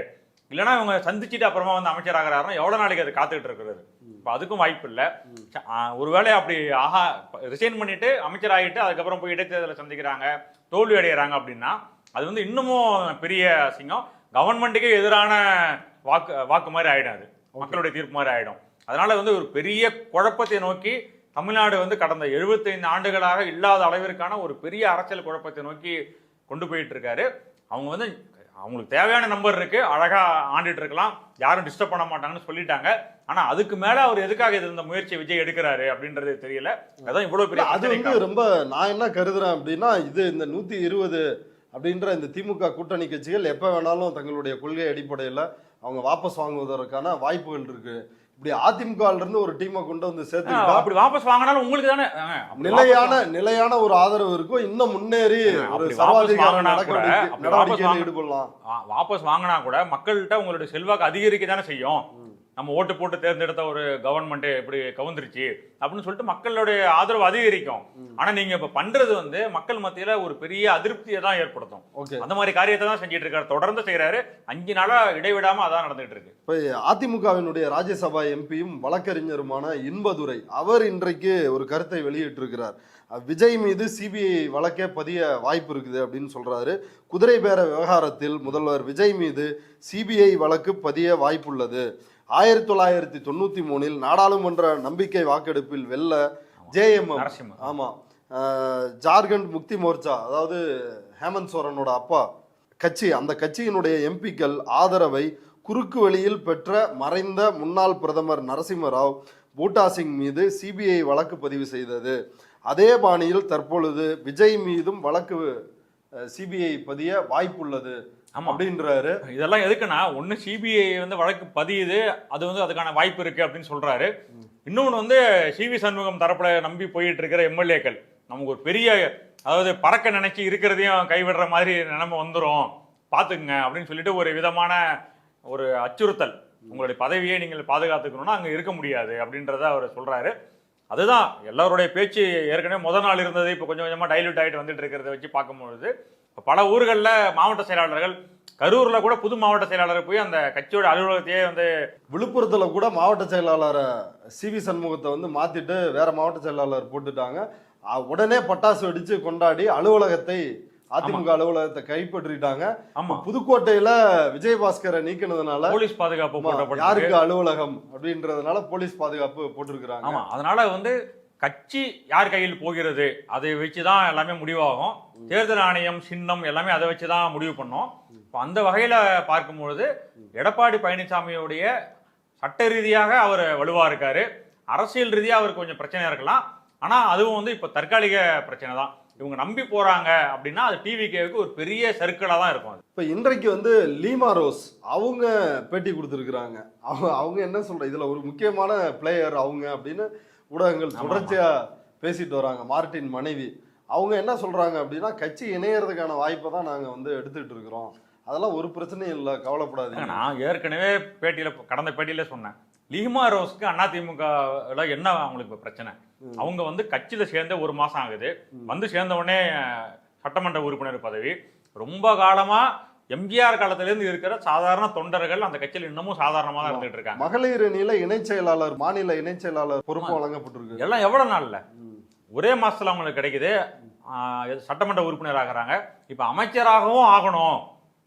இல்லைன்னா இவங்க சந்திச்சுட்டு அப்புறமா வந்து அமைச்சர் ஆகிறாருன்னா எவ்வளவு நாளைக்கு அது காத்துக்கிட்டு இருக்கிறது? இப்ப அதுக்கும் வாய்ப்பு இல்லை. ஒருவேளை அப்படி ரிசைன் பண்ணிட்டு அமைச்சர் ஆகிட்டு அதுக்கப்புறம் போய் இடைத்தேர்தலை சந்திக்கிறாங்க, தோல்வி அடைகிறாங்க அப்படின்னா அது வந்து இன்னமும் பெரிய அசிங்கம், கவர்மெண்ட்டுக்கே எதிரான வாக்கு மாதிரி ஆயிடும், அது மக்களுடைய தீர்ப்பு மாதிரி ஆயிடும். அதனால வந்து ஒரு பெரிய குழப்பத்தை நோக்கி தமிழ்நாடு வந்து கடந்த 75 ஆண்டுகளாக இல்லாத அளவிற்கான ஒரு பெரிய அரசியல் குழப்பத்தை நோக்கி கொண்டு போயிட்டு இருக்காரு. அவங்க வந்து அவங்களுக்கு தேவையான நம்பர் இருக்கு, அழகா ஆண்டுட்டு இருக்கலாம், யாரும் டிஸ்டர்ப் பண்ண மாட்டாங்கன்னு சொல்லிட்டாங்க. ஆனா அதுக்கு மேல அவர் எதுக்காக இந்த முயற்சி விஜய் எடுக்கிறாரு அப்படின்றது தெரியல. அதான் இவ்வளவு பெரிய அது வந்து ரொம்ப நான் என்ன கருதுறேன் அப்படின்னா, இது இந்த 120 அப்படின்ற இந்த திமுக கூட்டணி கட்சிகள் எப்ப வேணாலும் தங்களுடைய கொள்கை அடிப்படையில அவங்க வாபஸ் வாங்குவதற்கான வாய்ப்புகள் இருக்கு. இப்படி அதிமுக இருந்து ஒரு டீமை கொண்டு வந்து சேர்த்துக்கிட்டா அப்படி வாபஸ் வாங்கினாலும் உங்களுக்கு தானே நிலையான ஒரு ஆதரவு இருக்கும், இன்னும் முன்னேறி ஒரு சர்வாதிகார நடவடிக்கையில் ஈடுபடலாம். வாபஸ் வாங்கினா கூட மக்கள்கிட்ட உங்களுடைய செல்வாக்கு அதிகரிக்க தானே செய்யும். நம்ம ஓட்டு போட்டு தேர்ந்தெடுத்த ஒரு கவர்மெண்ட் இப்படி கவுந்துருச்சு அப்படின்னு சொல்லிட்டு மக்களுடைய ஆதரவு அதிகரிக்கும். ஆனா நீங்க இப்ப பண்றது வந்து மக்கள் மத்தியில ஒரு பெரிய அதிருப்தியை தான் ஏற்படுத்தும். அந்த மாதிரி காரியத்தை தான் செஞ்சிட்டு இருக்காரு, தொடர்ந்து செய்யறாரு. 5 நாளா இடைவிடாம அதான் நடந்துட்டு இருக்கு. இப்ப அதிமுகவினுடைய ராஜ்யசபா எம்பியும் வழக்கறிஞருமான இன்பதுரை அவர் இன்றைக்கு ஒரு கருத்தை வெளியிட்டிருக்கிறார். விஜய் மீது சிபிஐ வழக்கே பதிய வாய்ப்பு இருக்குது அப்படின்னு சொல்றாரு. குதிரை பேர விவகாரத்தில் முதல்வர் விஜய் மீது சிபிஐ வழக்கு பதிய வாய்ப்புள்ளது. 1993 நாடாளுமன்ற நம்பிக்கை வாக்கெடுப்பில் வெல்ல JMM, ஆமா, ஜார்க்கண்ட் முக்தி மோர்ச்சா, அதாவது ஹேமந்த் சோரனோட அப்பா கட்சி, அந்த கட்சியினுடைய எம்பிக்கள் ஆதரவை குறுக்கு வழியில் பெற்ற மறைந்த முன்னாள் பிரதமர் நரசிம்மராவ் பூட்டா சிங் மீது சிபிஐ வழக்கு பதிவு செய்தது. அதே பாணியில் தற்பொழுது விஜய் மீதும் வழக்கு சிபிஐ பதிய வாய்ப்புள்ளது அப்படின்றாரு. இதெல்லாம் எதுக்குன்னா, ஒண்ணு சிபிஐ வந்து வழக்கு பதியுது, அது வந்து அதுக்கான வாய்ப்பு இருக்கு அப்படின்னு சொல்றாரு. இன்னொன்னு வந்து சிவி சண்முகம் தரப்புல நம்பி போயிட்டு இருக்கிற எம்எல்ஏக்கள் நமக்கு ஒரு பெரிய, அதாவது பறக்க நினைச்சு இருக்கிறதையும் கைவிடுற மாதிரி நிலைமை வந்துடும் பாத்துக்குங்க அப்படின்னு சொல்லிட்டு ஒரு விதமான ஒரு அச்சுறுத்தல், உங்களுடைய பதவியை நீங்கள் பாதுகாத்துக்கணும்னா அங்க இருக்க முடியாது அப்படின்றத அவர் சொல்றாரு. அதுதான் எல்லாருடைய பேச்சு. ஏற்கனவே முதல் நாள் இருந்தது, இப்போ கொஞ்சம் கொஞ்சமா டைல்யூட் ஆகிட்டு வந்துட்டு இருக்கிறத வச்சு பார்க்கும்பொழுது பல ஊர்களில் மாவட்ட செயலாளர்கள், கரூர்ல கூட புது மாவட்ட செயலாளர் போய் அந்த கட்சியோட அலுவலகத்தையே வந்து, விழுப்புரத்துல கூட மாவட்ட செயலாளர் சிவி சண்முகத்தை வந்து மாத்திட்டு வேற மாவட்ட செயலாளர் போட்டுட்டாங்க. உடனே பட்டாசு வெடிச்சு கொண்டாடி அலுவலகத்தை, அதிமுக அலுவலகத்தை கைப்பற்றிட்டாங்க. புதுக்கோட்டையில விஜயபாஸ்கரை நீக்கினதுனால போலீஸ் பாதுகாப்பு யாருக்கு அலுவலகம் அப்படின்றதுனால போலீஸ் பாதுகாப்பு போட்டிருக்கிறாங்க. ஆமா, அதனால வந்து கட்சி யார் கையில் போகிறது அதை வச்சுதான் எல்லாமே முடிவாகும். தேர்தல் ஆணையம் சின்னம் எல்லாமே அதை வச்சுதான் முடிவு பண்ணோம். அந்த வகையில பார்க்கும்பொழுது எடப்பாடி பழனிசாமியுடைய சட்ட ரீதியாக அவர் வலுவா இருக்காரு, அரசியல் ரீதியாக அவருக்கு கொஞ்சம் பிரச்சனை இருக்கலாம். ஆனா அதுவும் வந்து இப்ப தற்காலிக பிரச்சனை தான். இவங்க நம்பி போறாங்க அப்படின்னா அது டிவிகேவுக்கு ஒரு பெரிய சர்க்கிளா தான் இருக்கும். இப்ப இன்றைக்கு வந்து லீமா ரோஸ் அவங்க பேட்டி கொடுத்துருக்குறாங்க. அவங்க என்ன சொல்ற, இதுல ஒரு முக்கியமான பிளேயர் அவங்க அப்படின்னு ஊடகங்கள் தொடர்ச்சியா பேசிட்டு வராங்க. மார்ட்டின் மனைவி அவங்க என்ன சொல்றாங்க அப்படின்னா, கட்சி இணையறதுக்கான வாய்ப்பை தான் நாங்க வந்து எடுத்துக்கிட்டு இருக்கிறோம், அதெல்லாம் ஒரு பிரச்சனையும் இல்லை, கவலைப்படாதீங்க. நான் ஏற்கனவே கடந்த பேட்டியில சொன்னேன், லீமா ரோஸ்க்கு அதிமுக என்ன அவங்களுக்கு பிரச்சனை, அவங்க வந்து கட்சியில சேர்ந்த 1 மாசம் ஆகுது, வந்து சேர்ந்த உடனே சட்டமன்ற உறுப்பினர் பதவி, ரொம்ப காலமா எம்ஜிஆர் காலத்துல இருந்து இருக்கிற சாதாரண தொண்டர்கள் அந்த கட்சியில் இன்னமும் சாதாரணமா தான் இருந்துட்டு இருக்காங்க. மகளிர் அணியில இணைச் செயலாளர், மாநில இணைச் செயலாளர் பொறுப்பு வழங்கப்பட்டிருக்கு. எல்லாம் எவ்வளவு நாள்ல ஒரே மாசத்துல அவங்களுக்கு கிடைக்குது, சட்டமன்ற உறுப்பினர் ஆகிறாங்க. இப்ப அமைச்சராகவும் ஆகணும்.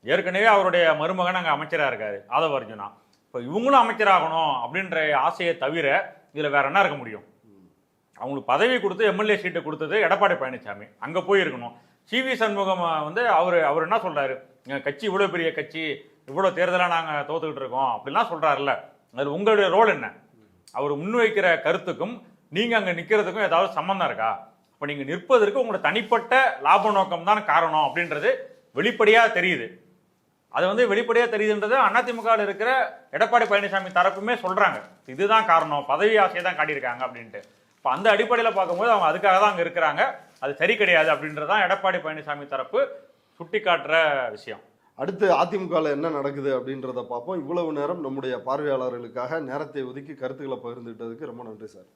ஏற்கனவே அவருடைய மருமகன் அங்க அமைச்சரா இருக்காரு, ஆதவ அர்ஜுனா. இப்ப இவங்களும் அமைச்சராகணும் அப்படின்ற ஆசையை தவிர இதுல வேற என்ன இருக்க முடியும்? அவங்களுக்கு பதவி கொடுத்து எம்எல்ஏ சீட்டை கொடுத்தது எடப்பாடி பழனிசாமி, அங்க போயிருக்கணும். சிவி சண்முகம் வந்து அவர் என்ன சொல்றாரு, கட்சி இவ்வளவு பெரிய கட்சி, இவ்வளவு தேர்தலா நாங்க தோத்துக்கிட்டு இருக்கோம் அப்படிலாம் சொல்றாருல்ல, அது உங்களுடைய ரோல் என்ன? அவர் முன்வைக்கிற கருத்துக்கும் நீங்க அங்க நிக்கிறதுக்கும் ஏதாவது சம்பந்தம் இருக்கா? அப்ப நீங்க நிற்பதற்கு உங்களோட தனிப்பட்ட லாப நோக்கம் தான் காரணம் அப்படின்றது வெளிப்படையா தெரியுது. அது வந்து வெளிப்படையா தெரியுதுன்றது அதிமுக இருக்கிற எடப்பாடி பழனிசாமி தரப்புமே சொல்றாங்க, இதுதான் காரணம், பதவி ஆசையை தான் காட்டியிருக்காங்க அப்படின்ட்டு. இப்போ அந்த அடிப்படையில் பார்க்கும்போது அவங்க அதுக்காக தான் அங்கே இருக்கிறாங்க, அது சரி கிடையாது அப்படின்றதான் எடப்பாடி பழனிசாமி தரப்பு சுட்டி காட்டுற விஷயம். அடுத்து அதிமுகவில் என்ன நடக்குது அப்படின்றத பார்ப்போம். இவ்வளவு நேரம் நம்முடைய பார்வையாளர்களுக்காக நேரத்தை ஒதுக்கி கருத்துக்களை பகிர்ந்துட்டதுக்கு ரொம்ப நன்றி சார்.